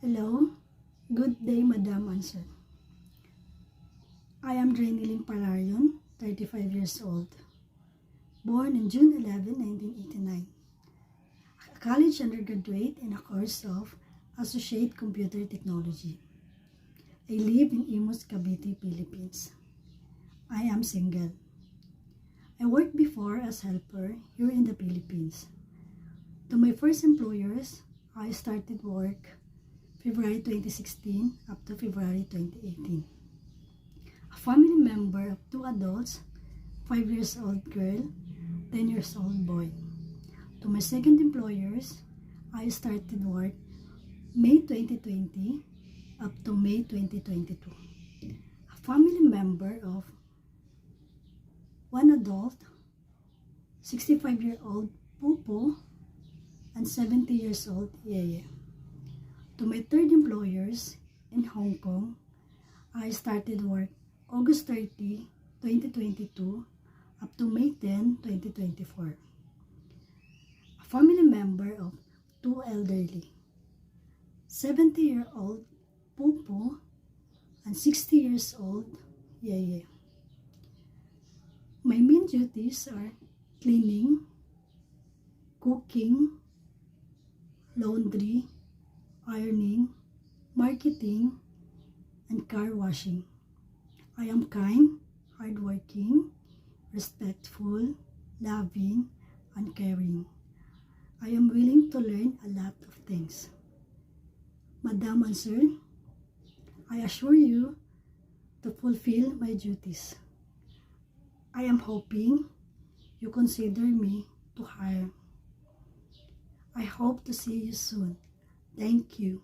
Hello, good day, Madam and Sir. I am Drenilyn Palarion, 35 years old, born on June 11, 1989, a college undergraduate in a course of Associate Computer Technology. I live in Imus, Cavite, Philippines. I am single. I worked before as helper here in the Philippines. To my first employers, I started work February 2016 up to February 2018. A family member of 2 adults, 5 years old girl, 10 years old boy. To my second employers, I started work May 2020 up to May 2022. A family member of 1 adult, 65-year-old Pupo, and 70 years old Yeye. To my third employers in Hong Kong, I started work August 30, 2022 up to May 10, 2024. A family member of 2 elderly, 70-year-old Pupo and 60 years old Yeye. My main duties are cleaning, cooking, laundry, ironing, marketing, and car washing. I am kind, hardworking, respectful, loving, and caring. I am willing to learn a lot of things. Madam and Sir, I assure you to fulfill my duties. I am hoping you consider me to hire. I hope to see you soon. Thank you.